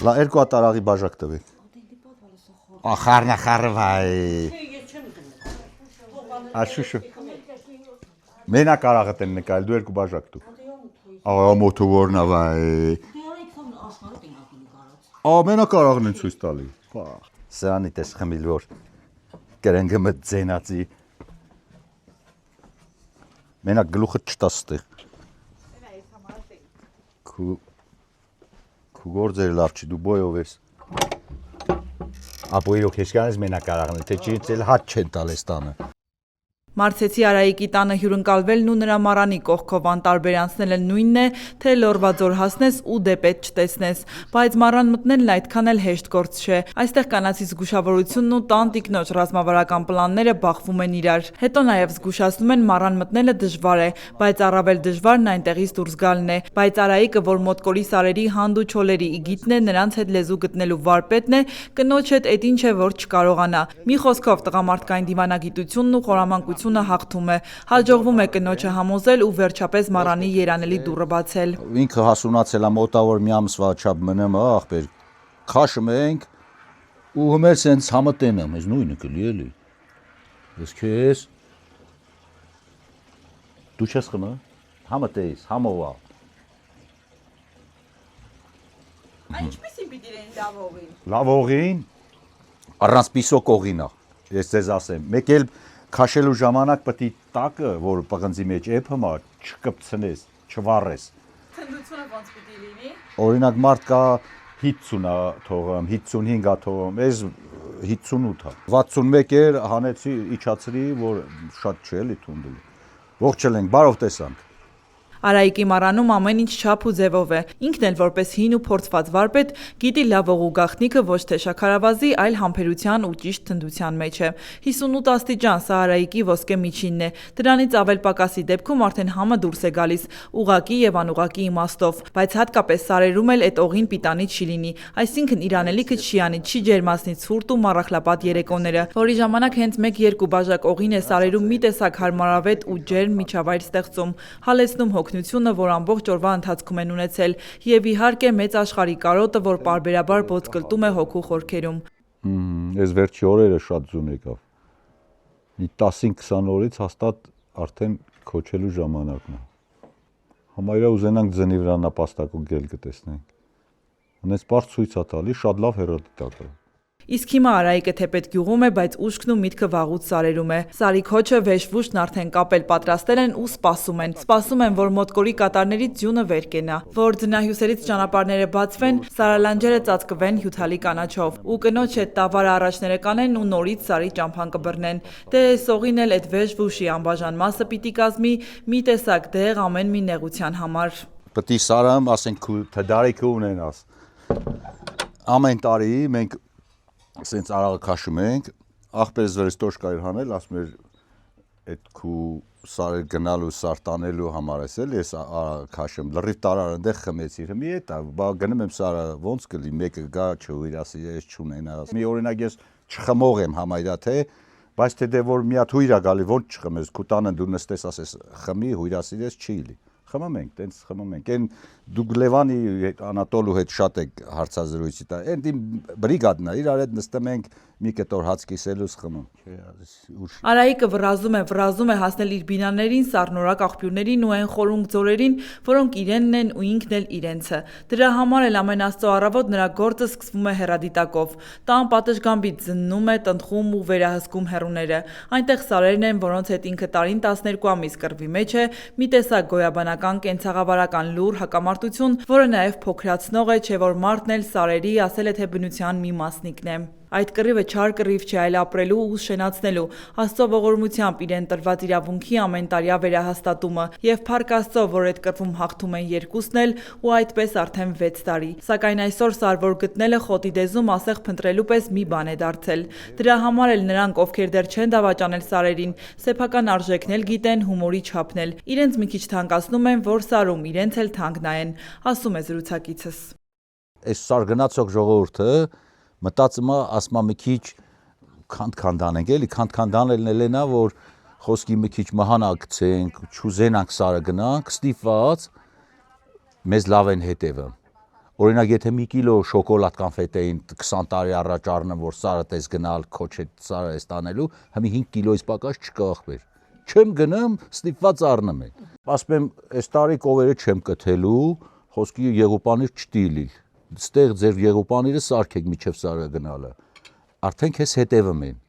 Լա երկու տարաղի բաժակ տվեք։ Ախարնա խարվայ։ Աշուշու։ Մենակ արաղը տեն նկայել, դու երկու բաժակ դու։ Աղա մոթու որնա վայ։ Մենակ արաղն են ցույց տալի։ Սրանի տես խմիլ որ կրենգը մտ ձենացի։ Մենակ գլուխը չտաս ստեղ։ Քու գործերը լավ չի, դու բոյով ես։ Ապոյով քեշկանես մենակ արաղն է, թե չի էլ հաց չեն տալ ես տանը։ Մարցեցի Արայիկի տանը հյուրընկալվելն ու նրա մարանի կողքով անտարբեր անցնելը նույնն է, թե լորվաձոր հասնես ու դեպետ չտեսնես, բայց մարան մտնելն այդքան էլ հեշտ գործ չէ։ Այստեղ կանացի զգուշավորությունն ու տան տիկնոջ ռազմավարական պլանները բախվում են իրար։ Հետո նաև զգուշացնում են մարան մտնելը դժվար է, բայց առավել դժվարն այնտեղից դուրս գալն է։ Բայց Արայիկը, որ մոտկորի սարերի հանդ ու չոլերի իգիտնն է, նրանց հետ լեզու գտնելու վարպետն է, կնոջ հետ էդ ինչ է որ չկարողանա։ Մի խոսքով տղամարդկային դիվանագիտությունն ու խորամանկությունը հաղթում է, հաջողվում է կնոջը համոզել ու վերջապես մարանի երանելի դուռը բացել։ Ինքը հասունացել է մոտավոր մի ամսվա չափ մնեմ, ախպեր, քաշում ենք ու հմեր սենց համտենեմ, ես նույնը կլի էլի։ Ես քեզ դու չես խմը, համտեիս, համովա։ Ինչպեսին պիտի լինի լավողին։ Լավողին առանց պիսոկ օղինա, ես ձեզ ասեմ, մեկ էլ քաշելու ժամանակ պետք է տակը, որ պղնձի մեջ էփը չկպցնես, չվառես։ Թնդությունը ոնց պիտի լինի։ Օրինակ մարդ կա 50-ա թողում, 55-ա թողում, ես 58-ա։ 61 էր հանեցի, իջացրի, որ շատ չէ էլի թունդել։ Ողջել ենք, բարով տեսանք։ Արայիկի մարանում ամեն ինչ չափ ու ձևով է։ Ինքն էլ որպես հին ու փորձված վարպետ գիտի լավողու գաղտնիքը ոչ թե շաքարավազի, այլ համբերության ու ճիշտ թնդության մեջ է։ 58 աստիճան սա Արայիկի ոսկե միջինն է։ Դրանից ավել պակասի դեպքում արդեն համը դուրս է գալիս, ուղակի եւ անուղակի իմաստով, բայց հատկապես սարերում էլ այդ օղին պիտանի չի լինի, այսինքն իր անելիքը չի անի, չի ջերմացնի ցուրտ ու մառախլապատ երեկոները, որի ժամանակ հենց 1-2 բաժակ օղին է սարերում մի տեսակ հարմարավետ ու ջերմ միջավայր ստեղծում, հալեցնում հոգնությունը, որ ամբողջ օրվա ընթացքում են ունեցել, եւ իհարկե մեծ աշխարհի կարոտը, որ պարբերաբար ոսկլտում է հոգու խորքերում։ Ես վերջի օրերը շատ ձուն եկավ։ Մի 10-20 օրից հաստատ արդեն քոչելու ժամանակն է։ Համարյա ուզենանք ձնի վրա նապաստակու գել կտեսնենք։ Ունես բարձ ցույց է տալի, շատ լավ հեռադիտակ է։ Իսկ հիմա Արայիկը թեպետ գյուղում է, բայց ուշքն ու միտքը վաղուց սարերում է։ Սարի քոչը վեշվուշն արդեն կապել պատրաստել են ու սպասում են, որ մոտկորի կատարներից ձյունը վեր կենա, որ ձնահյուսերից ճանապարհները բացվեն, սարալանջերը ծածկվեն հյութալի կանաչով, ու կնոջ հետ տավարը առաջները կանեն ու նորից սարի ճամփան կբռնեն։ Դե սողին էլ այդ վեշվուշի անբաժան մասը պիտի կազմի մի տեսակ դեղ ամեն մի նեղության համար։ Պետք է սարամ, ասենք թդարիքը ունենաս։ Ամեն տարի մենք սենց արաղը քաշում ենք, աղբերս վրես տոշկայր հանել, ասում էր այդ քու սարեր գնալու, սար տանելու համար ես էլ ես արաղը քաշում, լրիվ տարար ընդեղ խմեցիր, մի էտ է, գնում եմ սարը ոնց կլի, մեկը գա չհույրասի, ես չունենաս, մի օրինակ ես չխմող եմ համայրա թե, բայց թե դե որ մի հատ հույր է գալի, ոնց չխմես, քու տանը դու նստես ասես խմի, հույրասիրես չի լի, խմում ենք, տենց խմում ենք, են դուք Լևանի Անատոլու հետ շատ եք հարցազրույցի տա, են իմ բրիգադն է, իրար հետ նստում ենք մի կտոր հաց կիսելուց խմում։ Արայիկը վռազում է հասնել իր բինաներին, սառնորակ աղբյուրներին ու այն խորունկ ձորերին, որոնք իրենն են ու ինքն էլ իրենցը։ Դրա համար էլ ամեն աստծո առավոտ նրա գործը սկսվում է հեռադիտակով։ Տան պատշգամբից զննում է, տնտղում ու վերահսկում հեռուները։ Այնտեղ սարերն են, որոնց հետ ինքը տարին 12 ամիս կռվի մեջ է, մի տեսակ գոյաբանական կենցաղավարական լուր հակամարտություն, որը նաև փոքրացնող է, չէ որ մարդն էլ սարերի ասել է թե բնության մի մասնիկն է։ Այդ կռիվը չար կռիվ չէ, այլ ապրելու ու շենացնելու, Աստծո ողորմությամբ իրեն տրված իրավունքի ամենտարյա վերահաստատումը եւ փառք Աստծո, որ այդ կռվում հաղթում են երկուսն էլ ու այդպես արդեն 6 տարի։ Սակայն այսօր սարվոր գտնելը խոտի դեզում ասեղ փնտրելու պես մի բան է դարձել։ Դրա համար էլ նրանք, ովքեր դեռ չեն դավաճանել սարերին, սեփական արժեքն էլ գիտեն, հումորի չափն էլ։ Իրենց մի քիչ թանկացնում են, որ սարում իրենց էլ թանկ նայեն, ասում է զրուցակիցս։ Այս սար գնացող ժողովուրդը մտածում է, ասում է մի քիչ քանդ-քանդանենք, էլի քանդ-քանդանելն էլ էնա, որ խոսքի մի քիչ մահանա գցենք, չուզենանք սարը գնանք, ստիպված մեզ լավ են հետևը։ Օրինակ եթե մի կիլո շոկոլադ կանֆետեին 20 տարի առաջ առնեմ, որ սարը տես գնալ, քոչե սարը էս տանելու, հիմա 5 կիլոից պակաս չկա ախպեր։ Չեմ գնամ, ստիպված առնում եմ։ Ասում եմ, այս տարի կովերը չեմ կթելու, խոսքի եղուպանիր չտիլի։ Ստեղ ձեր եղուպանիրը սարքեք միջև սարը գնալը։ Արդեն քեզ հետևում են։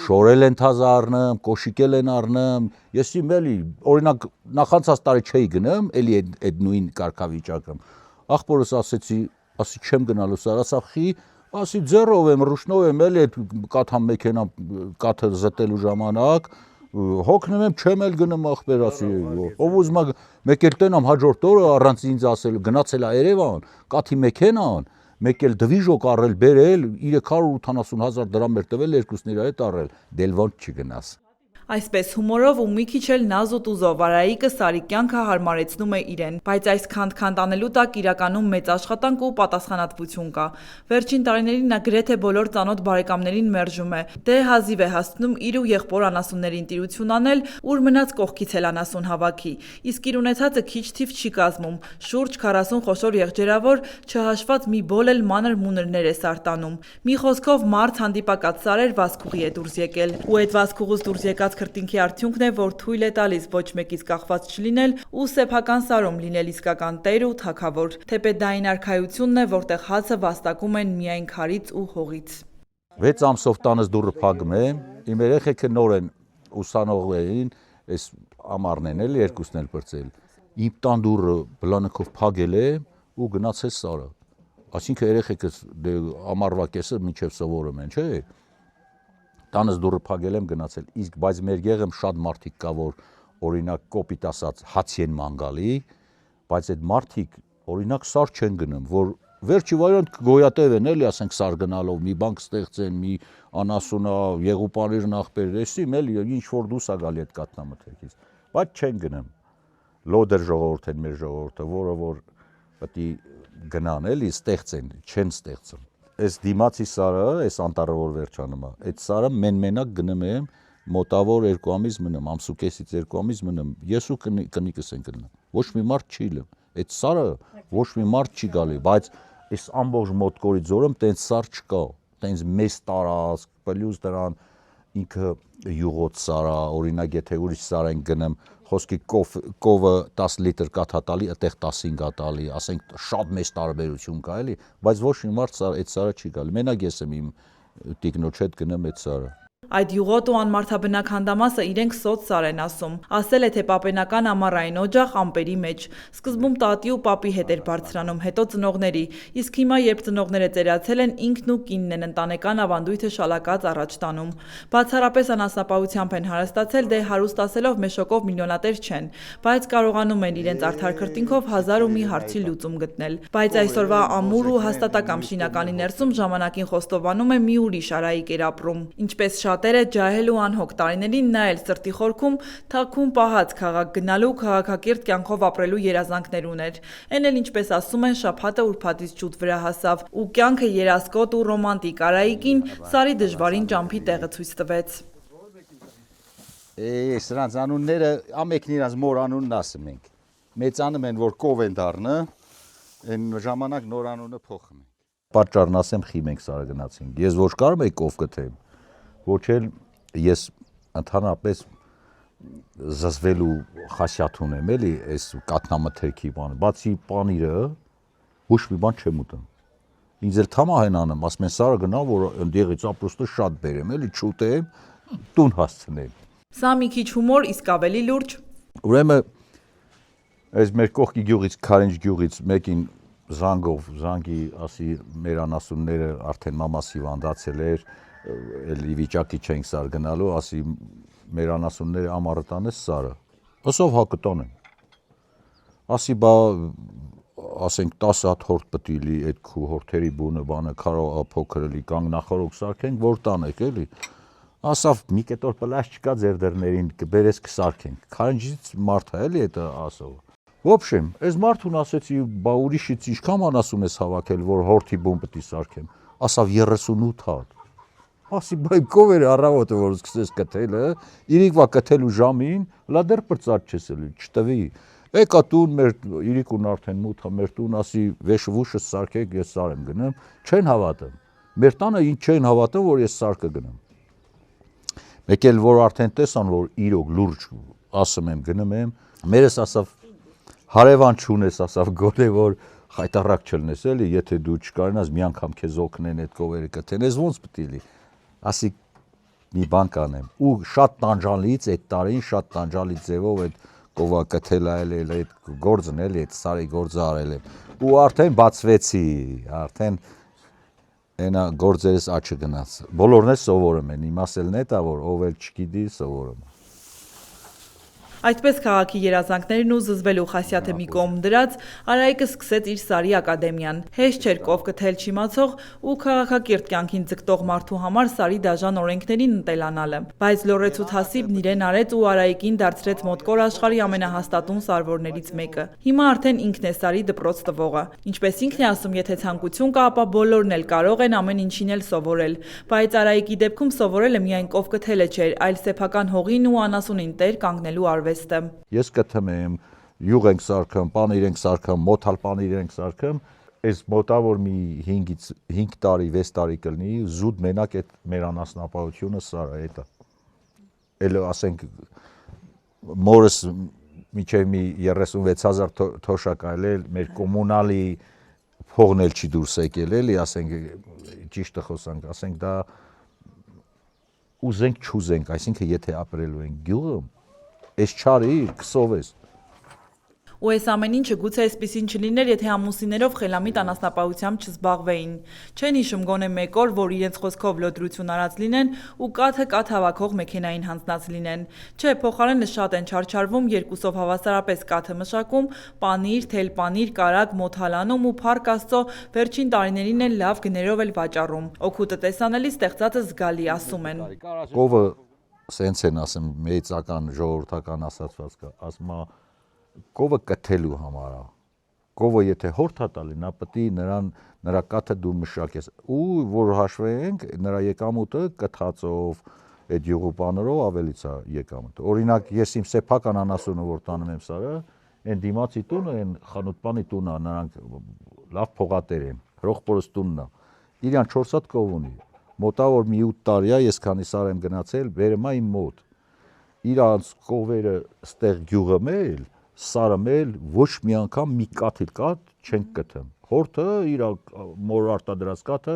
Շորել են թազա առնեմ, կոշիկել են առնեմ, ես իմ էլի, օրինակ նախանցած տարի չէի գնամ, էլի այդ նույն կարգավիճակում։ Ախպորս ասեցի չեմ գնալու սար, ասա խի, ասի ձեռով եմ, ռուշնով եմ, էլի այդ կաթամ մեքենա կաթը զտելու ժամանակ, հոգնում եմ, չեմ էլ գնում ախպեր, ասի, ով ուզում է մեկ էլ տենամ հաջորդ օրը առանց ինձ ասելու, գնացել է Երևան, կաթի մեքենան, մեկ էլ դվիժոկ առել, բերել, 380,000 դրամ էր տվել, երկուսն իր հետ առել, դել ոնց չգնաս։ Այսպես հումորով ու մի քիչ էլ նազ ու տուզով Արայիկը Սարի կյանքը հարմարեցնում է իրեն, բայց այս քանդ անելու տակ իրականում մեծ աշխատանք ու պատասխանատվություն կա։ Վերջին տարիներին նա գրեթե բոլոր ծանոթ բարեկամներին մերժում է, դե հազիվ է հասնում իր ու եղբոր անասուններին տիրություն անել, ուր մնաց կողքից էլ անասուն հավաքի, իսկ իր ունեցածը քիչ թիվ չի կազմում, շուրջ 40 խոշոր եղջերավոր, չհաշված մի բոլ էլ մանր մունրներ է սարտանում։ Մի խոսքով մարդ հանդիպակաց Սարեր Վասկուղի է դուրս եկել, ու այդ Վասկուղուց դուրս եկած քրտինքի արդյունքն է, որ թույլ է տալիս ոչ մեկից կախված չլինել ու սեփական Սարում լինել իսկական տեր ու թագավոր, թեպետ դա այն արքայությունն է, որտեղ հացը վաստակում են միայն քարից ու հողից։ 6 ամսով տանս դուռը փակում եմ, իմ երեխեքը նոր են ուսանողներին, այս ամառն են էլ երկուսն էլ բրծել։ Իմ տան դուռը բլանքով փակել եմ ու գնացել Սարը։ Այսինքն երեխեքս ամառվա կեսը մինչև սովորում են, չէ՞։ Տանս դուռը փակել եմ գնացել, իսկ բայց մեր եղեմ շատ մարդիկ կա, որ օրինակ կոպիտ ասած հացի են մանգալի, բայց այդ մարդիկ օրինակ Սար չեն գնում, որ վերջի վարիանտ գոյատև են էլի, ասենք Սար գնալով մի բան կստեղծեն, մի անասունա, եղուպանիրն ախպեր, էսիմ էլի ինչ որ դուս է գալի այդ կատնամթերքից, բայց չեն գնում։ Լոդեր ժողովուրդ են մեր ժողովուրդը, որը որ պետք է գնան էլի, ստեղծեն, չեն ստեղծում։ Այս դիմացի Սարը, այս անտառը որ վերջանում է, այդ Սարը մենակ գնում եմ, մոտավոր 2 ամիս մնամ, ամսուկեսից 2 ամիս մնամ, ես ու կնիկս են գնում։ Ոչ մի մարդ չի լում։ Այդ Սարը ոչ մի մարդ չի գալի, բայց այս ամբողջ մոտկորի ձորում տենց Սար չկա, տենց մեծ տարածք, պլյուս դրան ինքը յուղոտ Սար է, օրինակ եթե ուրիշ Սար են գնում, խոսքի կովը 10 լիտր կաթա տալի, այդտեղ 15 է տալի, ասենք շատ մեծ տարբերություն կա էլի, բայց ոչ մի մարդ այդ Սարը չի գալի։ Մենակ ես եմ իմ տիկնոջ հետ գնում այդ Սարը։ Այդ յուղոտ ու անմարդաբնակ հանդամասը իրենք սոց Սար են ասում, ասել է թե պապենական ամառային օջախ ամպերի մեջ, սկզբում տատի ու պապի հետ էր բարձրանում, հետո ծնողների, իսկ հիմա երբ ծնողները ծերացել են, ինքն ու կինն են ընտանեկան ավանդույթը շալակած առաջ տանում։ Բացառապես անասնապահությամբ են հարստացել, դե հարուստ ասելով մեշոկով միլիոնատեր չեն, բայց կարողանում են իրենց արդար քրտինքով 1000 ու մի հարցի լուծում գտնել։ Բայց այսօրվա ամուր ու հաստատակամ շինականի ներսում ժամանակին խոստովանում է մի ուրիշ Արայիկ էր ապրում, ինչպես շատերը ջահել ու անհոգ տարիներին նա էլ սրտի խորքում թաքուն պահած քաղաք գնալու քաղաքակիրթ կյանքով ապրելու երազանքներ ուներ։ Էն էլ ինչպես ասում են շաբաթը ուրբաթից շուտ վրա հասավ ու կյանքը երասկոտ ու ռոմանտիկ Արայիկին Սարի դժվարին ճամփի տեղը ցույց տվեց։ Սրանց անունները ամենքն իրանց մոր անունն ասում ենք։ Մեծանում են որ կով են դառնը, այն ժամանակ նոր անունը փոխում են։ Պատճառն ասեմ խի մենք Սարը գնացինք։ Ես ոչ կարող եի կով գտեմ, ոչ էլ ես ընդհանրապես զզվելու խասյաթ ունեմ էլի այս կատնամթերքի բանը, բացի պանիրը ոչ մի բան չեմ ուտում։ Ինձ էլ թամահեն անեմ, ասում են Սարը գնա, որ ընդեղից ապրուստը շատ բերեմ, էլի չուտեմ, տուն հասցնեմ։ Սա մի քիչ հումոր, իսկ ավելի լուրջ։ Ուրեմն այս մեր կողքի գյուղից, Քարինջ գյուղից մեկին զանգի, ասի մեր անասունները արդեն մամաս հիվանդացել էր, էլի վիճակի չենք Սար գնալու, ասի մեր անասունները ամառը տանես Սարը։ Ասով հա կտանեմ։ Ասի բա ասենք 10 հատ հորդ պետք է լի այդ քու հորթերի բունը բանը քարո փոքր էլի կանգնախորոք սարքենք, որ տանեք էլի։ Ասավ մի կետոր պլաշ չկա ձեր դռներին, կբերես կսարքենք։ Քարինջից մարդ է էլի դա ասով։ В общем, այս մարդուն ասեցի, բա ուրիշից ինչքան անասուն ես հավաքել, որ հորթի բուն պետք է սարքեմ։ Ասավ 38 հատ։ Ասի բայ կովեր առավոտը որ սկսես կթելը, իրիկվա կթելու ժամին, լա դեռ պրծած չես էլի, չտվի։ Եկա տուն մեր իրիկուն արդեն մութա մեր տուն ասի վեշվուշը սարքեք ես սար եմ գնամ, չեն հավատում։ Մեր տանը ինչ չեն հավատում, որ ես սար կգնամ։ Մեկ էլ որ արդեն տեսան, որ իրոք լուրջ ասում եմ գնում եմ, մերս ասավ հարևան չունես, ասավ գոլե որ խայտարակ չլնես էլի, եթե դու չկարենաս մի անգամ քեզ օգնեն այդ կովերը կթեն, ես ոնց պիտի լի։ Ասի մի բան կանեմ։ Ու շատ տանջալից այդ տարին շատ տանջալի ձևով այդ կովա կթել այլ այդ գործն էլի, այդ սարի գործը արել եմ։ Ու արդեն բացվեցի, արդեն այնա գործերս աչը գնաց։ Բոլորն էլ սովորում են, իմ ասելն է դա որ ով էլ չգիտի սովորում։ Այդպես քաղաքի երազանքներն ու զզվելու Խասյաթը մի կողմ դրած, Արայիկը սկսեց իր սարի ակադեմիան։ Հեշտ չէր կով կթել չիմացող ու քաղաքակիրթ կյանքին ձգտող մարդու համար սարի դաժան օրենքներին ընտելանալը։ Բայց լոռեցուց հասիբն իրեն արեց ու Արայիկին դարձրեց մոտկոր աշխարհի ամենահաստատուն սարվորներից մեկը։ Հիմա արդեն ինքն է սարի դպրոց տվողը։ Ինչպես ինքն է ասում, եթե ցանկություն կա, ապա բոլորն էլ կարող են ամեն ինչին էլ սովորել։ Բայց Արայիկի դեպքում սովորելը միայն կով կթելը չէր, այլ սեփական հողին ու անասունին տեր կանգնելու արվեստը։ Ես կթեմ եմ, յուղ ենք սարքում, պանիր ենք սարքում, մոթալ պանիր ենք սարքում, այս մոտավոր մի 5 տարի, 6 տարի կլինի, զուտ մենակ այդ մեր անասնապահությունը սարը էտա։ Էլ ասենք մորս միջև մի 36,000 թոշակ այլել, մեր կոմունալի փողն էլ չի դուրս եկել էլի, ասենք ճիշտը խոսանք, ասենք դա ուզենք չուզենք, այսինքն եթե ապրելու ենք գյուղում, այս չարի կսովես։ Ու այս ամեն ինչը գուցե այսպեսին չլիներ, եթե ամուսիններով խելամիտ անասնապահությամբ չզբաղվեին։ Չեն հիշում գոնե մեկ օր, որ իրենց խոսքով լոդրություն արած լինեն ու կաթը կաթ հավաքող մեքենային հանձնած լինեն։ Չէ, փոխարենը շատ են չարչարվում, երկուսով հավասարապես կաթը մշակում, պանիր, թելպանիր, կարագ, մոթալանում ու փառք Աստծո, վերջին տարիներին էլ լավ գներով էլ վաճառում։ Օգուտը տեսանելի ստեղծածը զգալի, ասում են։ Կովը սենց են ասում, մեծական ժողովրդական ասացվածք, ասում է կովը կթելու համար է։ Կովը եթե հորթա տալի, նա պետք է նրա կաթը դու մշակես։ Ու որ հաշվենք, նրա եկամուտը կթածով, այդ յուղու բաներով ավելից է եկամուտը։ Օրինակ, ես իմ սեփական անասունը որ տանում եմ սարը, այն դիմացի տունը, այն խանութպանի տունը, նրանք լավ փողատեր են, հրողբորս տունն է։ Իրան 4 հատ կով ունի։ Մոտավոր մի 8 տարի է, ես քանի սար եմ գնացել, բերեմ իմ մոտ։ Իրանց կովերը ստեղ գյուղը meil սարը meil ոչ մի անգամ մի կաթիլ կաթ չենք գտնում։ Հորթը իր մոր արտադրած կաթը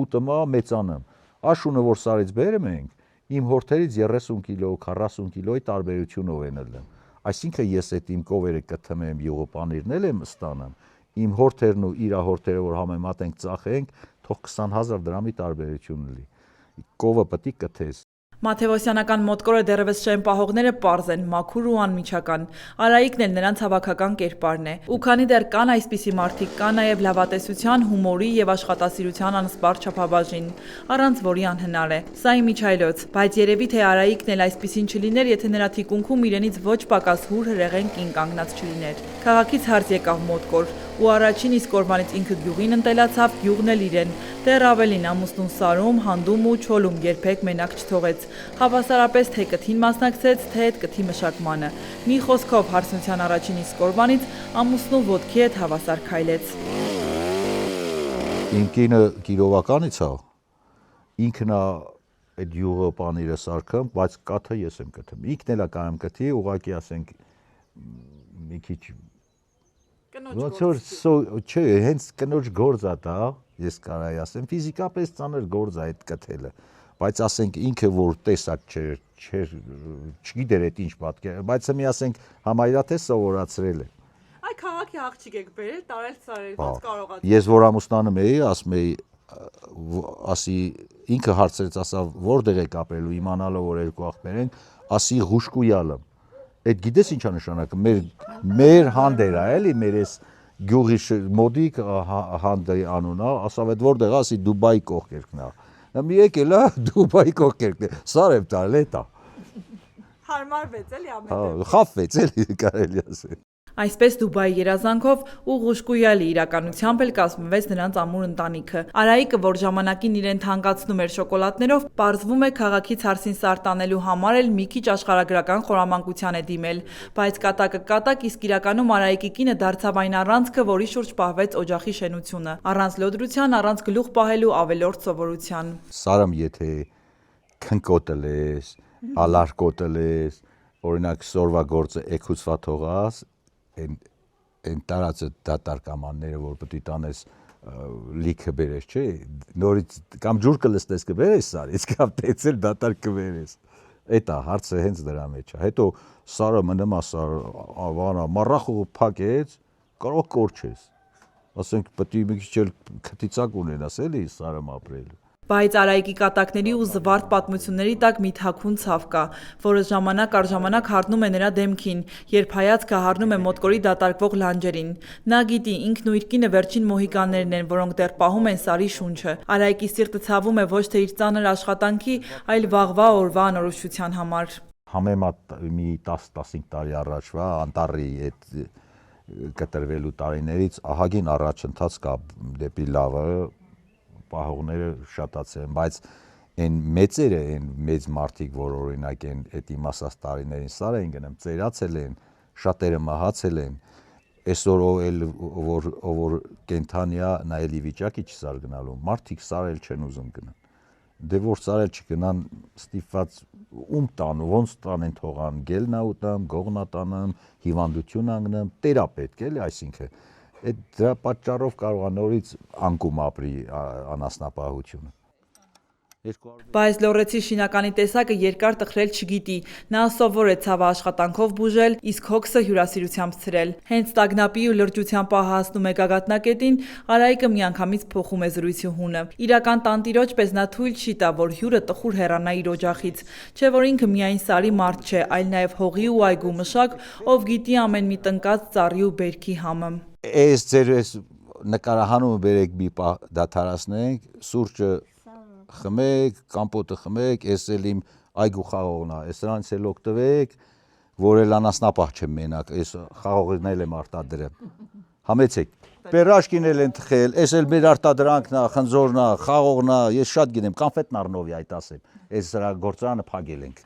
ուտմա մեծանում։ Աշունը որ սարից բերում ենք, իմ հորթերից 30 կիլո, 40 կիլոյի տարբերությունով են ելնում։ Այսինքն ես այդ իմ կովերը կթմեմ յուղու պանիրն էլ եմ ստանում։ Իմ հորթերն ու իր հորթերը որ համեմատենք ծախենք, թող 20,000 դրամի տարբերություն լինի։ Կովը պետք է կթես։ Մաթեոսյանական մոտկորը դեռևս շեն պահողները պարզ են, մաքուր ու անմիջական։ Արայիկն էլ նրանց հավաքական կերպարն է։ Ու քանի դեռ կան այսպիսի մարդիկ, կա նաև լավատեսության, հումորի եւ աշխատասիրության անսպառ չափաբաժին, առանց որի անհնար է։ Սա իմիջայլոց, բայց երևի թե Արայիկն էլ այսպիսին չլիներ, եթե նրա թիկունքում իրենից ոչ պակաս հուր հրեղեն կին կանգնած չլիներ։ Քաղաքից հարց եկավ մոտկոր, ու առաջին իսկ օրվանից ինքը գյուղին ընտելացավ, գյուղն էլ իրեն։ Դեռ ավելին ամուսնուն սարում, հանդում ու չոլում երբեք մենակ չթողեց։ Հավասարապես թե կթին մասնակցեց, թե այդ կթի մշակմանը։ Մի խոսքով հարսնության առաջին իսկ օրվանից ամուսնու ոտքի հետ հավասար քայլեց։ Իմ կինը գիրովականից է, ինքն է այդ յուղը պանիրը սարքում, բայց կաթը ես եմ կթում։ Ինքն էլ է կայում կթի, ուղղակի ասենք մի քիչ ոնց որ չէ, հենց կնոջ գործ է դա, ես կարայի ասեմ, ֆիզիկապես ծանր գործ է այդ կթելը, բայց ասենք ինքը որ տեսակ չէր, չգիտեր այդ ինչ պատկեր, բայց մի ասենք համայրաթե սովորացրել է։ Այ քաղաքի աղջիկ եք բերել, տարել սարեր, ոնց կարող ա։ Ես որ ամուսնանում էի, ասում էի, ասի ինքը հարցրեց, ասա որտեղ եք ապրելու, իմանալով որ երկու աղբեր ենք, ասի Ղուշկույալը։ Այդ գիտես ինչա նշանակում, մեր հանդեր է, էլի, մեր այս գյուղի մոդիկ հանդի անունը, ասավ այդ որտեղ ասի Դուբայի կողքերքն է։ Մի եկել է Դուբայի կողքերքն է, սար եմ տարել էտա։ Հարմարվեց էլի ամեն դեպքում։ Խաբվեց էլի կարելի ասել։ Այսպես Դուբայի երազանքով ու ղուշկույալի իրականությամբ էլ կազմվեց նրանց ամուր ընտանիքը։ Արայիկը, որ ժամանակին իրեն թանկացնում էր շոկոլադներով, պարզվում է քաղաքից հարսին սար տանելու համար էլ մի քիչ աշխարհագրական խորամանկության է դիմել։ Բայց կատակը կատակ, իսկ իրականում Արայիկի կինը դարձավ այն առանցքը, որի շուրջ պահվեց օջախի շենությունը։ Առանց լոդրության, առանց գլուխ պահելու ավելորդ սովորության։ Սարամ եթե քնկոտել ես, ալարկոտել ես, օրինակ սորվա գործը էքուցվա թողած, այն տարածը դատարկամանները, որ պետք է տանես լիքը բերես, չէ, նորից կամ ջուր կլստես կբերես սարից, կամ տեցել դատարկ կբերես։ Էտա հարցը հենց դրա մեջ է։ Հետո սարը մնում է սար, ավանա, մառախուղը փակեց, կարող կորչես։ Ասենք պետք է մի քիչ էլ քթիցակ ունենաս էլի սարում ապրելու։ Բայց Արայիկի կատակների ու զվարթ պատմությունների տակ մի թաքուն ցավ կա, որը ժամանակ առ ժամանակ հառնում է նրա դեմքին, երբ հայացքը հառնում է մոտկորի դատարկվող լանջերին։ Նա գիտի, ինքն ու իր կինը վերջին մոհիկաններն են, որոնք դեռ պահում են սարի շունչը։ Արայիկի սիրտը ցավում է ոչ թե իր ծանր աշխատանքի, այլ վաղվա օրվա անորոշության համար։ Համեմատ մի 10-15 տարի առաջվա անտառի այդ կտրվելու տարիներից ահագին առաջընթաց կա դեպի լավը, պահողները շատացել են, բայց այն մեծերը, այն մեծ մարդիկ, որ օրինակ են այդ իմաստած տարիներին սար են գնում, ծերացել են, շատերը մահացել են, այսօր որ կենթանի է, նա էլի վիճակի չի սար գնալու, մարդիկ սարել չեն ուզում գնան, դե որ սարել չգնան, ստիպված ում տան, ոնց տանեն թողան, գելնա ուտամ, գողնա տանեմ, հիվանդություն անգնեմ, տերա պետք էլի, այսինքն այդ դրա պատճառով կարող է նորից անկում ապրի անասնապահությունը։ Բայց լոռեցի շինականի տեսակը երկար տխրել չգիտի, նա սովոր է ցավը աշխատանքով բուժել, իսկ հոգսը հյուրասիրությամբ ցրել։ Հենց տագնապի ու լրջության պահը հասնում է գագաթնակետին, Արայիկը միանգամից փոխում է զրույցի հունը։ Իրական տանտիրոջ պես նա թույլ չի տա, որ հյուրը տխուր հեռանա իր օջախից, չէ որ ինքը միայն սարի մարդ չէ, այլ նաև հողի ու այգու մշակ, ով գիտի ամեն մի տնկած ծառի ու բերքի համը։ Այս ձեր նկարահանումը բերեք մի պահ դադարացնենք, սուրճը խմեք, կամպոտը խմեք, ես էլ իմ այգու խաղողն է, ես նրանց էլ օգտվեք, որ էլ անասնապահ չեմ մենակ, ես խաղողն էլ եմ արտադրել։ Համեցեք, պերաշկին էլ են թխել, ես էլ մեր արտադրանքն է, խնձորն է, խաղողն է, ես շատ գիտեմ, կոնֆետ նառնովի այդ ասեմ, ես սրա գործարանը փակել ենք։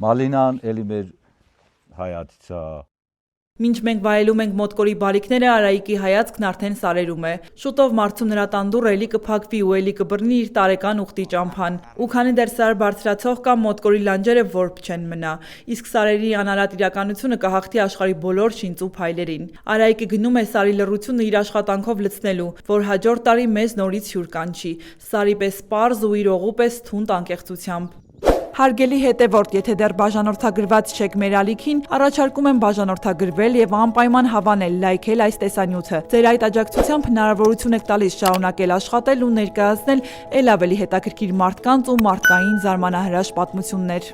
Մալինան էլի մեր հայացից է։ Մինչ մենք վայելում ենք մոտկորի բարիքները, Արայիկի հայացքն արդեն սարերում է։ Շուտով մարդում նրա տան դուռը էլի կփակվի ու էլի կբռնի իր տարեկան ուխտի ճամփան։ Ու քանի դեռ սար բարձրացող կա, մոտկորի լանջերը որբ չեն մնա։ Իսկ սարերի անարատ իրականությունը կհաղթի աշխարհի բոլոր շինծ ու փայլերին։ Արայիկը գնում է սարի լռությունը իր աշխատանքով լցնելու, որ հաջորդ տարի մեզ նորից հյուր կանչի։ Սարի պես պարզ ու իր օղու պես թունդ անկեղծությամբ։ Հարգելի հետևորդ, եթե դեռ բաժանորդագրված չեք մեր ալիքին, առաջարկում եմ բաժանորդագրվել եւ անպայման հավանել, լայքել այս տեսանյութը։ Ձեր այդ աջակցությամբ հնարավորություն եք տալիս շարունակել աշխատել ու ներկայացնել ել ավելի հետաքրքիր մարդկանց ու մարդկային զարմանահրաշ պատմություններ։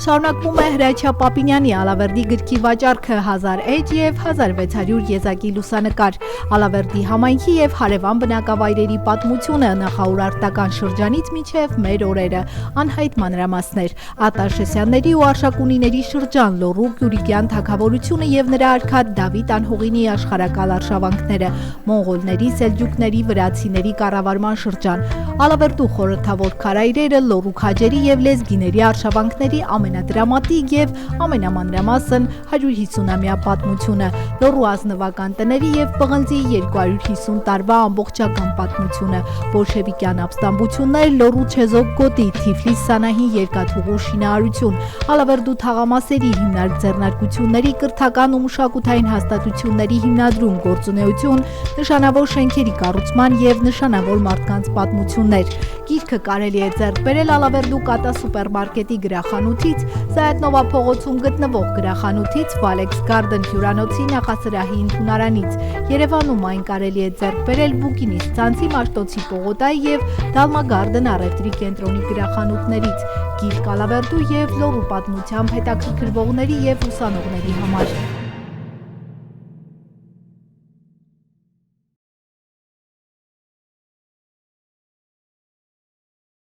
Շարունակվում է Հրաչյա Պապինյանի Ալավերդի գրքի վաճառքը 1000 էջ եւ 1600 եզակի լուսանկար, Ալավերդի համայնքի եւ հարևան բնակավայրերի պատմությունը նախաուրարտական շրջանից մինչեւ մեր օրերը, անհայտ մանրամասներ, Ատաշեսյանների ու Արշակունիների շրջան, Լոռու Գյուրիկյան թագավորությունը եւ նրա արքա Դավիթ Անհողինի աշխարհակալ արշավանքները, մոնղոլների, սելջուկների, վրացիների կառավարման շրջան, Ալավերդու խորհրդավոր քարայրերը, Լոռու քաջերի եւ լեզգիների արշավանքների ամենադրամատիկ եւ ամենամանրամասն 150-ամյա պատմությունը, Լոռու ազնվական տների եւ պղնձի 250 տարվա ամբողջական պատմությունը, բոլշևիկյան ապստամբություններ, Լոռու չեզոք գոտի, Թիֆլիս սանահին երկաթուղու շինարարություն, Ալավերդու թաղամասերի հիմնարկ ձեռնարկությունների կրթական ու մշակութային հաստատությունների հիմնադրում, գործունեություն, նշանավոր շենքերի կառուցման եւ նշանավոր մարդկանց պատմություններ։ Գիրքը կարելի է ձեռք բերել Ալավերդու Կատա սուպերմարկետի գրախանութից, Զայաթնովա փողոցում գտնվող գրախանութից, Valex Garden հյուրանոցի նախասրահի ընդունարանից։ Երևանում այն կարելի է ձեռք բերել Բուկինիս ցանցի Մաշտոցի պողոտայի եւ Դալմա Garden առևտրի կենտրոնի գրախանութներից։ Գիրք Ալավերդու եւ Լոռու պատմությամբ հետաքրքրվողների եւ ուսանողների համար։